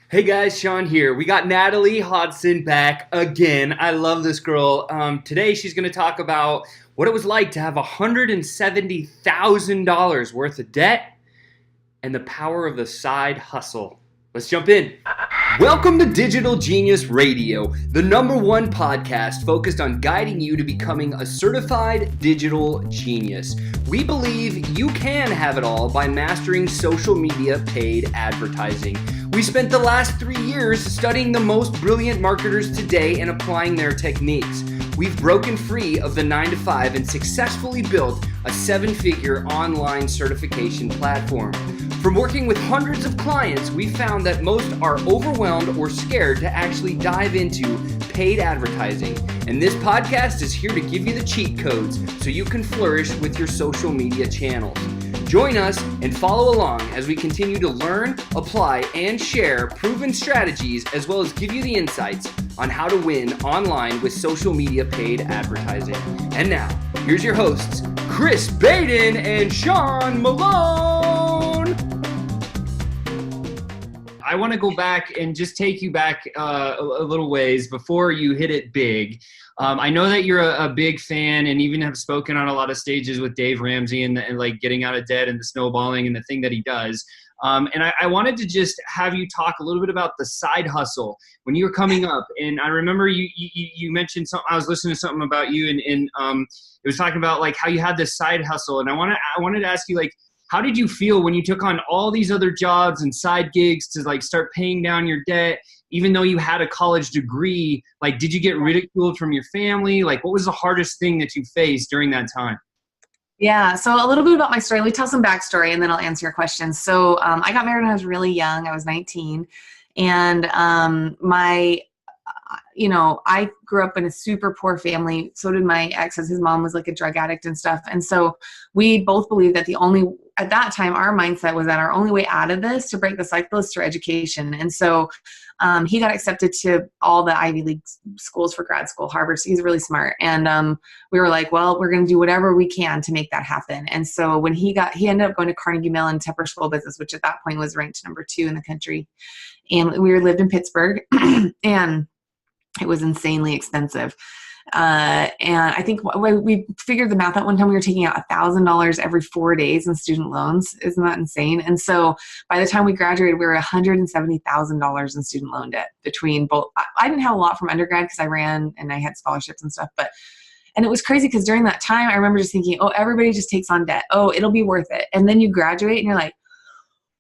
Hey guys, Sean here. We got Natalie Hodson back again. I love this girl. Today she's going to talk about what it was like to have $170,000 worth of debt and the power of the side hustle. Let's jump in. Welcome to Digital Genius Radio, the #1 podcast focused on guiding you to becoming a certified digital genius. We believe you can have it all by mastering social media paid advertising. We spent the last 3 years studying the most brilliant marketers today and applying their techniques. We've broken free of the 9-to-5 and successfully built a 7-figure online certification platform. From working with hundreds of clients, we found that most are overwhelmed or scared to actually dive into paid advertising. And this podcast is here to give you the cheat codes so you can flourish with your social media channels. Join us and follow along as we continue to learn, apply, and share proven strategies, as well as give you the insights on how to win online with social media paid advertising. And now, here's your hosts, Chris Baden and Sean Malone. I want to go back and just take you back a little ways before you hit it big. I know that you're a big fan and even have spoken on a lot of stages with Dave Ramsey and like getting out of debt and the snowballing and the thing that he does. And I wanted to just have you talk a little bit about the side hustle when you were coming up. And I remember you mentioned something. I was listening to something about you and it was talking about like how you had this side hustle. And I wanted to ask you, like, how did you feel when you took on all these other jobs and side gigs to like start paying down your debt, even though you had a college degree? Like, did you get ridiculed from your family? Like, what was the hardest thing that you faced during that time? Yeah, so a little bit about my story. Let me tell some backstory and then I'll answer your questions. So I got married when I was really young. I was 19. And I grew up in a super poor family. So did my ex, as his mom was like a drug addict and stuff. And so we both believed that at that time, our mindset was that our only way out of this, to break the cycle, is through education. And so he got accepted to all the Ivy League schools for grad school, Harvard. So he's really smart. And we were like, well, we're going to do whatever we can to make that happen. And so when he ended up going to Carnegie Mellon Tepper School of Business, which at that point was ranked #2 in the country. And we lived in Pittsburgh and it was insanely expensive. And I think we figured the math out one time. We were taking out $1,000 every 4 days in student loans. Isn't that insane? And so by the time we graduated, we were $170,000 in student loan debt between both. I didn't have a lot from undergrad because I ran and I had scholarships and stuff, and it was crazy because during that time, I remember just thinking, oh, everybody just takes on debt. Oh, it'll be worth it. And then you graduate and you're like,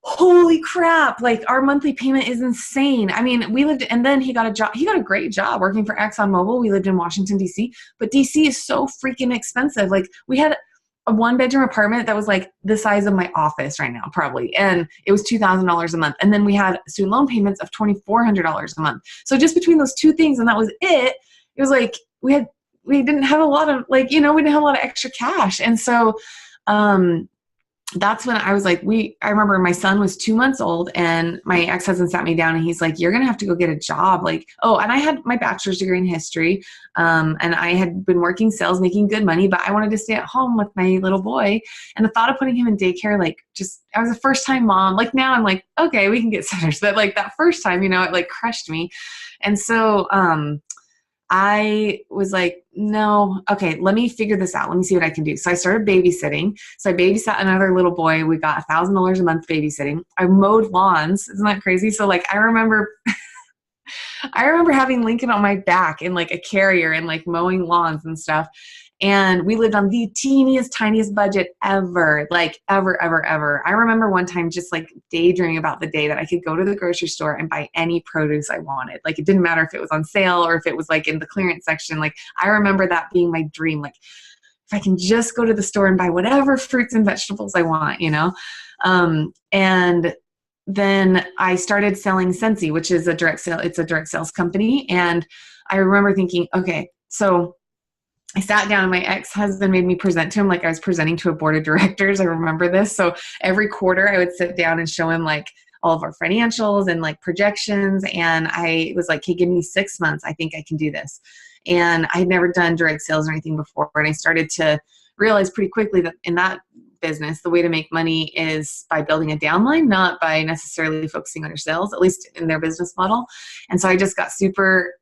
holy crap, like our monthly payment is insane. I mean, and then he got a job. He got a great job working for ExxonMobil. We lived in Washington, D.C., but D.C. is so freaking expensive. Like we had a 1-bedroom apartment that was like the size of my office right now, probably. And it was $2,000 a month. And then we had student loan payments of $2,400 a month. So just between those two things, and that was it. It was like, we didn't have a lot of we didn't have a lot of extra cash. And so, that's when I was like, I remember my son was 2 months old and my ex-husband sat me down and he's like, you're going to have to go get a job. And I had my bachelor's degree in history. And I had been working sales, making good money, but I wanted to stay at home with my little boy. And the thought of putting him in daycare, I was a first time mom. Like now I'm like, okay, we can get sitters. But like that first time, it like crushed me. And so, I was like, no, okay, let me figure this out. Let me see what I can do. So I started babysitting. So I babysat another little boy. We got $1,000 a month babysitting. I mowed lawns. Isn't that crazy? So I remember having Lincoln on my back in like a carrier and like mowing lawns and stuff. And we lived on the teeniest, tiniest budget ever, like ever, ever, ever. I remember one time just like daydreaming about the day that I could go to the grocery store and buy any produce I wanted. Like it didn't matter if it was on sale or if it was like in the clearance section. Like I remember that being my dream. Like if I can just go to the store and buy whatever fruits and vegetables I want, And then I started selling Scentsy, which is it's a direct sales company. And I remember thinking, okay, so I sat down and my ex-husband made me present to him like I was presenting to a board of directors. I remember this. So every quarter I would sit down and show him like all of our financials and like projections. And I was like, hey, give me 6 months. I think I can do this. And I had never done direct sales or anything before. And I started to realize pretty quickly that in that business, the way to make money is by building a downline, not by necessarily focusing on your sales, at least in their business model. And so I just got super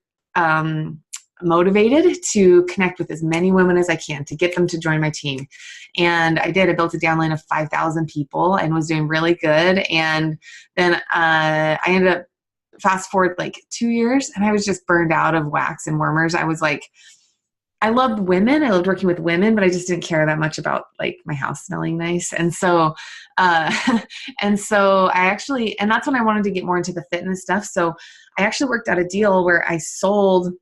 motivated to connect with as many women as I can to get them to join my team. And I did. I built a downline of 5,000 people and was doing really good. And then I ended up fast forward like 2 years, and I was just burned out of wax and warmers. I was like, I loved women. I loved working with women, but I just didn't care that much about like my house smelling nice. And so, and that's when I wanted to get more into the fitness stuff. So I actually worked out a deal where I sold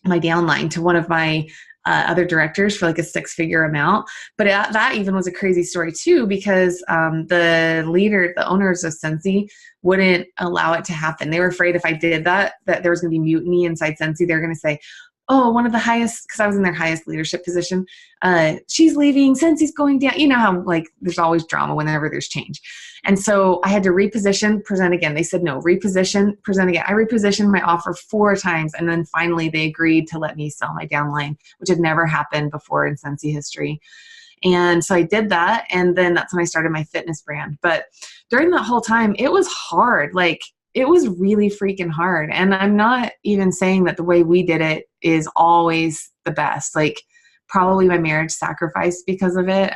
my downline to one of my other directors for like a 6-figure amount. But that even was a crazy story too, because the owners of Sensi wouldn't allow it to happen. They were afraid if I did that there was going to be mutiny inside Sensi. They were going to say, oh, one of the highest, because I was in their highest leadership position, she's leaving, Sensi's going down. You know how like there's always drama whenever there's change. And so I had to reposition, present again. They said no, reposition, present again. I repositioned my offer 4 times, and then finally they agreed to let me sell my downline, which had never happened before in Sensi history. And so I did that, and then that's when I started my fitness brand. But during that whole time, it was hard. Like, it was really freaking hard. And I'm not even saying that the way we did it is always the best. Like, probably my marriage sacrificed because of it.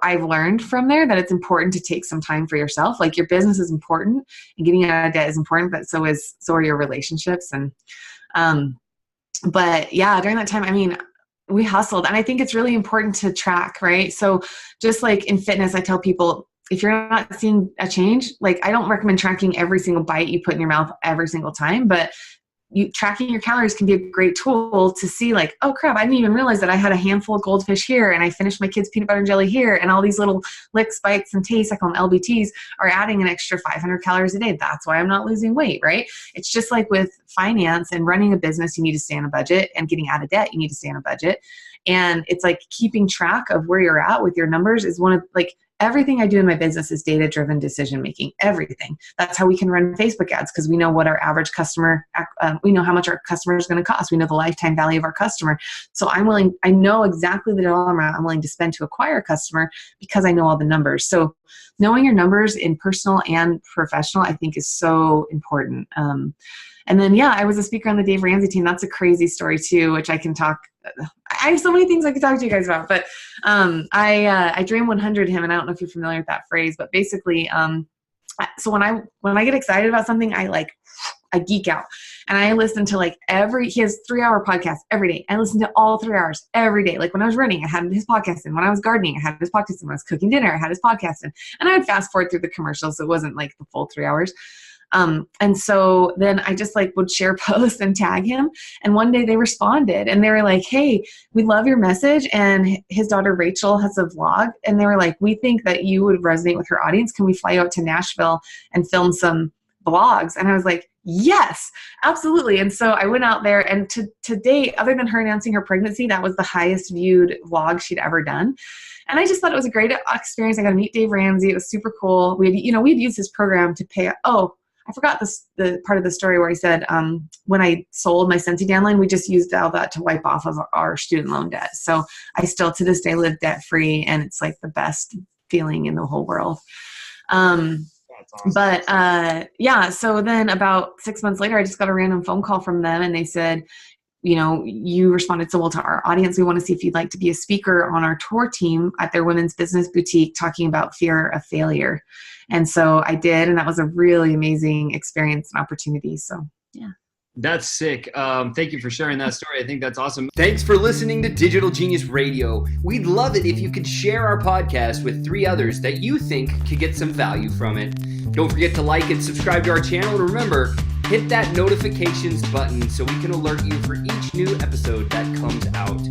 I've learned from there that it's important to take some time for yourself. Like, your business is important and getting out of debt is important, but so are your relationships. And, but yeah, during that time, I mean, we hustled, and I think it's really important to track, right? So just like in fitness, I tell people, if you're not seeing a change, like, I don't recommend tracking every single bite you put in your mouth every single time, but tracking your calories can be a great tool to see like, oh crap, I didn't even realize that I had a handful of goldfish here, and I finished my kids' peanut butter and jelly here, and all these little licks, bites, and tastes, I call them LBTs, are adding an extra 500 calories a day. That's why I'm not losing weight, right? It's just like with finance and running a business, you need to stay on a budget, and getting out of debt, you need to stay on a budget. And it's like keeping track of where you're at with your numbers is one of like, everything I do in my business is data-driven decision-making, everything. That's how we can run Facebook ads, because we know what our average customer, we know how much our customer is going to cost. We know the lifetime value of our customer. So I know exactly the dollar amount I'm willing to spend to acquire a customer because I know all the numbers. So knowing your numbers in personal and professional, I think is so important. And then, yeah, I was a speaker on the Dave Ramsey team. That's a crazy story too, which I can talk. I have so many things I could talk to you guys about, but I Dream 100 him, and I don't know if you're familiar with that phrase, but basically, so when I get excited about something, I geek out, and I listen to he has 3-hour podcasts every day. I listen to all 3 hours every day. Like when I was running, I had his podcast in. When I was gardening, I had his podcast in. When I was cooking dinner, I had his podcast in. And I would fast forward through the commercials, so it wasn't like the full 3 hours. And so then I just would share posts and tag him. And one day they responded, and they were like, hey, we love your message. And his daughter, Rachel, has a vlog. And they were like, we think that you would resonate with her audience. Can we fly out to Nashville and film some vlogs? And I was like, yes, absolutely. And so I went out there, and to date, other than her announcing her pregnancy, that was the highest viewed vlog she'd ever done. And I just thought it was a great experience. I got to meet Dave Ramsey. It was super cool. We'd used his program to pay. Oh, I forgot the part of the story where he said, when I sold my Sensi downline, we just used all that to wipe off of our student loan debt. So I still to this day live debt free, and it's like the best feeling in the whole world. Awesome. But yeah, so then about 6 months later, I just got a random phone call from them, and they said, you responded so well to our audience. We want to see if you'd like to be a speaker on our tour team at their women's business boutique, talking about fear of failure. And so I did, and that was a really amazing experience and opportunity. So, yeah. That's sick. Thank you for sharing that story. I think that's awesome. Thanks for listening to Digital Genius Radio. We'd love it if you could share our podcast with 3 others that you think could get some value from it. Don't forget to like and subscribe to our channel. And remember, hit that notifications button so we can alert you for each new episode that comes out.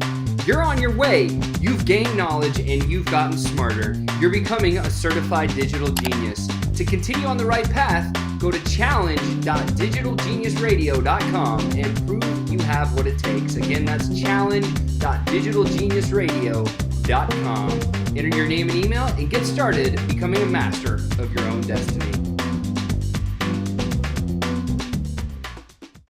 You're on your way. You've gained knowledge and you've gotten smarter. You're becoming a certified digital genius. To continue on the right path, go to challenge.digitalgeniusradio.com and prove you have what it takes. Again, that's challenge.digitalgeniusradio.com. Enter your name and email and get started becoming a master of your own destiny.